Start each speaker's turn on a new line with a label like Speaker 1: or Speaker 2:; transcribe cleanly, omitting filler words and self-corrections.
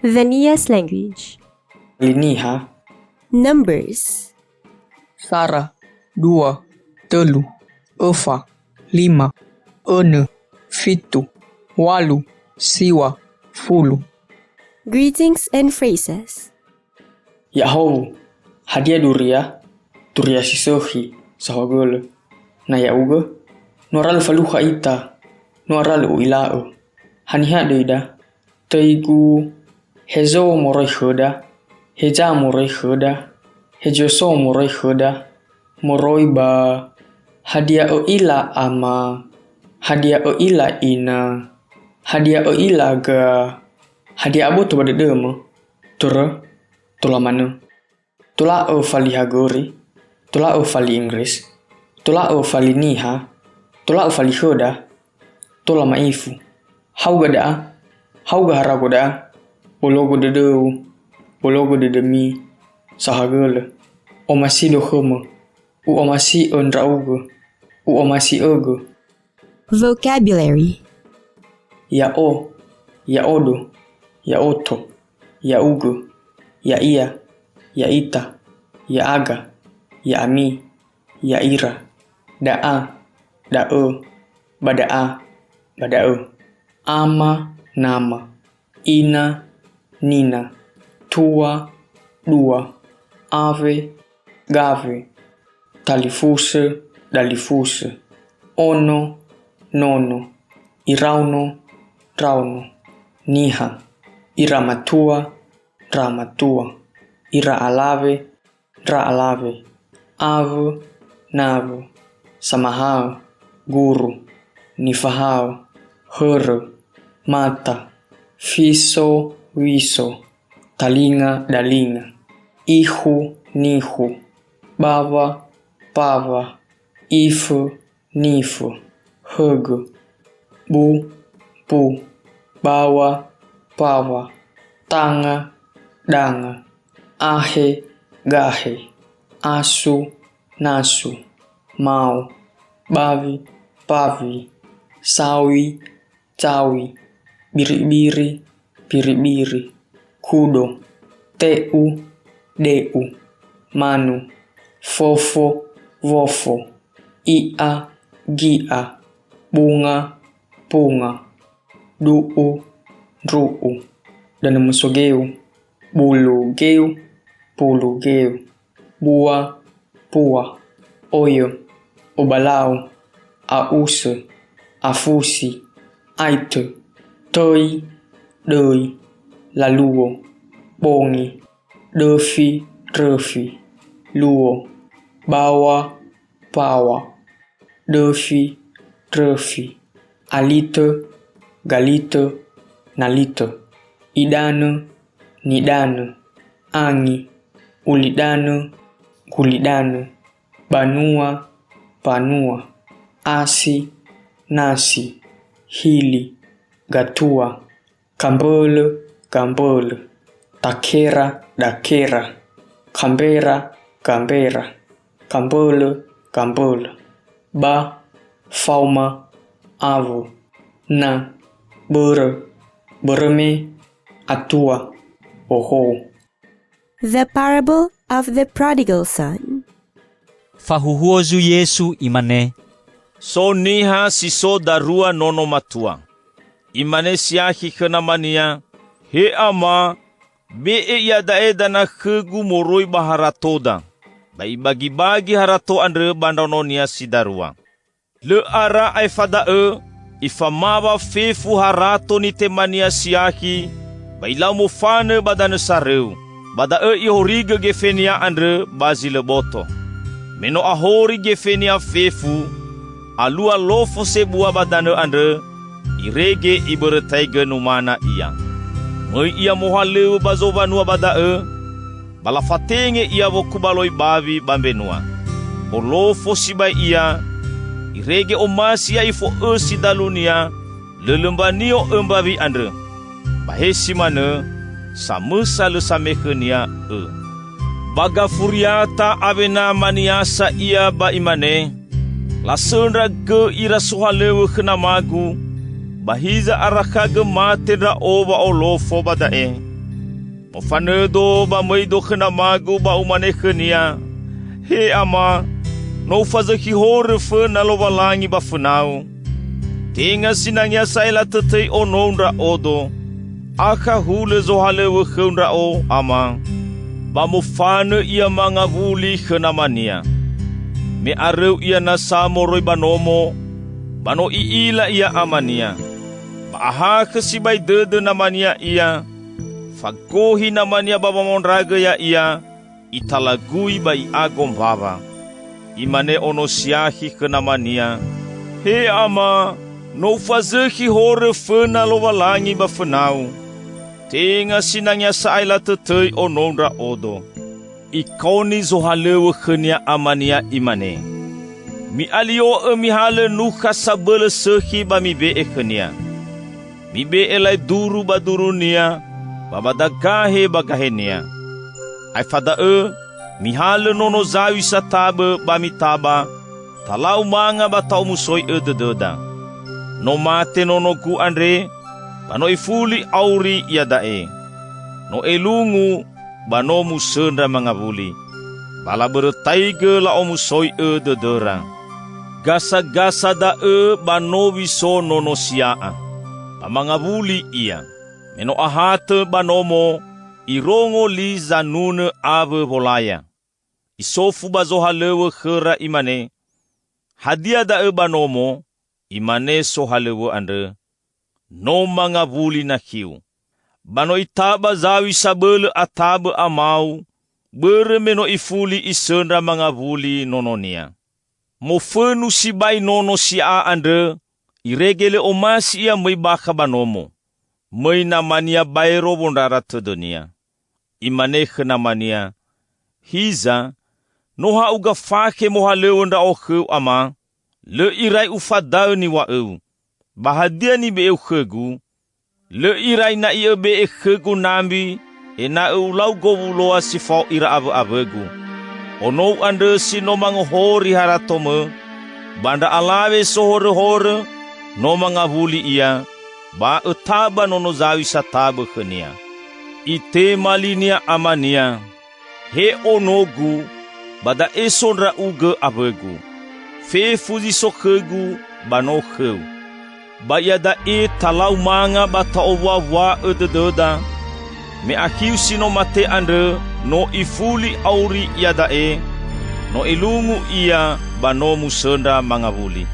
Speaker 1: The Nias language.
Speaker 2: Liniha.
Speaker 1: Numbers.
Speaker 3: Sara, 2, 3, 4, 5, 6, 7, 8, 9, 10.
Speaker 1: Greetings and phrases.
Speaker 2: Yahoo. Hadia duria. Duria sisohi. Sahogole. Na ya uga. Noral faluha ita. Noral uilao. Haniha deida. Teigu. Hezo moroi hoda. Heja moroi hoda. Hejoso moroi hoda. Moroi ba. Hadia o ila ama. Hadia o ila ina. Hadia o ila ga. Hadia abo tu badedema. Tura. Tula mana. Tula o fali hagori. Tula o fali Inggris. Tula o fali niha. Tula o fali hoda. Tula maifu. Hauga daa. Hauga harago daa. Bologo dedeu. Bologo dedemi. Sahagele. Omasi dohema. U omasi ondrauge. U omasi ege.
Speaker 1: Vocabulary.
Speaker 2: Ya o. Ya odo. Ya oto. Ya uge. Ya ia. Ya ita. Ya aga. Ya ami. Ya ira. Da'a. Da'e. Bada'a. Bada'e. Ama. Nama. Ina. Nina. Tua. Dua. Ave. Gave. Talifuse. Dalifuse. Ono. Nono. Irauno. Rauno. Niha. Iramatua. Ramatua. Ira alave. Ra alave. Ave. Nave. Samahao. Guru. Nifahao. Here. Mata. Fiso. Wiso. Talinga. Dalinga. Ihu. Nihu. Bava. Pava. Ifu. Nifu. Hege. Bu. Pu. Bawa. Pava. Tanga. Danga. Ahe. Gahe. Asu. Nasu. Mau. Bavi. Pavi. Sawi. Cawi. Biri-biri. Biri-biri. Kudo. Teu. Deu. Manu. Fofo. Vofo. Ia. Gia. Bunga. Punga. Du'u. Ru'u. Dan mesogeu. Bulu geu. Pulu geu. Bua. Pua. Oyo. Obalau. Ause. Afusi. Aite. Toi. Dei. Laluo. Bongi. Defi. Refi. Luo. Bawa. Pawa. Defi. Refi. Alite. Galite. Nalite. Idane. Nidane. Angi. Ulidane. Gulidane. Banua. Panua. Asi. Nasi. Hili. Gatua. Kambele. Gambele. Takera. Dakera. Kambera. Gambera. Kambele. Gambele. Ba. Fauma. Avo. Na. Bere. Bereme. Atua. Oho.
Speaker 1: The parable of the prodigal son.
Speaker 4: Fahuhuozu Yesu imane.
Speaker 5: So niha si so darua nono matua. Imane siahi kenamania. He ama. Be ya daeda na khegu moroi baharatoda. Bai bagi-bagi harato andre bandononia si darua. Le ara ai fadae. Ifamaba fefu harato ni temania siahi. Bailau mufane badane sareu. Badae ihoriga gefenia andre bazile boto. Meno ahori gefenia fefu. Alua lofo sebua badane andre. Irege iberetaiga numana iya. Moi ia mohaleu bazobanua badae. Balafatenge ia vokubaloi bavi bambenua. Olofo sibai ia. Irege omasi ya ifo si dalunia. Lelembanio embavi andre. Bahesi mana. Samusa le samekenia Baga furiata abena maniasa ia ba imane. Lasundra ge ira suhalewe kenamagu. Bahiza arakaga matedra oba olofo badae. Mofanedo ba meido khena magu ba umane khenia. He ama, no fazaki hore fe na lovalangi ba funau. Tinga sinangya saila tetei onondra odo. Aka hule zohalewe khundra o ama. Ba mofane ia mangavuli khena mania. Me areu ia na samoroi banomo. Bano iila ia amania. Ba aha kesibai dede namania ia. Fagohi namanya baba monraga ya ia italagui bai agom baba. Imane ono siahi ke namania. He ama, no fazehi hore fena lovalangi ba fenau. Tenga sinangya saila tetei onondra odo. Ikoni zohalewe khenia amania imane. Mi alio mihale nuka sabele sehi ba mi be khenia. Mi be elai duru ba durunia. Babadagahe bagahenia. Ai fada mihale nono zawi satabe bamitaba. Talau manga batau musoi dededa. No mate nono ku andre. Bano ifuli auri yadae. No elungu bano musendra mangavuli. Bala bertaige la omusoi dedera. Gasa-gasa da bano wiso nono siaa. Pamangavuli ia. Meno ahate banomo, irongo li zanune ave volaya. Isofu bazohalewe khera imane. Hadia da banomo, imane sohalewe andre. No mangavuli na kiu. Bano itaba zawi sabele atabe amau. Bere meno ifuli isendra mangavuli nononia. Mofenu sibai nono sia andre. Iregele omasi ia meibaka banomo. May namania bayro bondara tedonia. Imane namania. Hiza, noha uga fake moha lewenda okheu ama. Le irai ufadau ni wa eu. Bahadia ni be eu khegu. Le irai na ia be e khegu nambi. E na eu lau govuloa sifau ira avegu. Ono ande sinomang hori haratome. Banda alawe sohore hore. Nomang avuli ia. Ba etaba nono zawi satabe khenia. Ite malinia amania. He onogu. Bada esonra uge avegu. Fe fuzi sokhegu bano kheu. Ba yada talau manga bata owa edededa. Me akiu sino mate andre no ifuli auri yada no ilungu ia bano musenda mangavuli.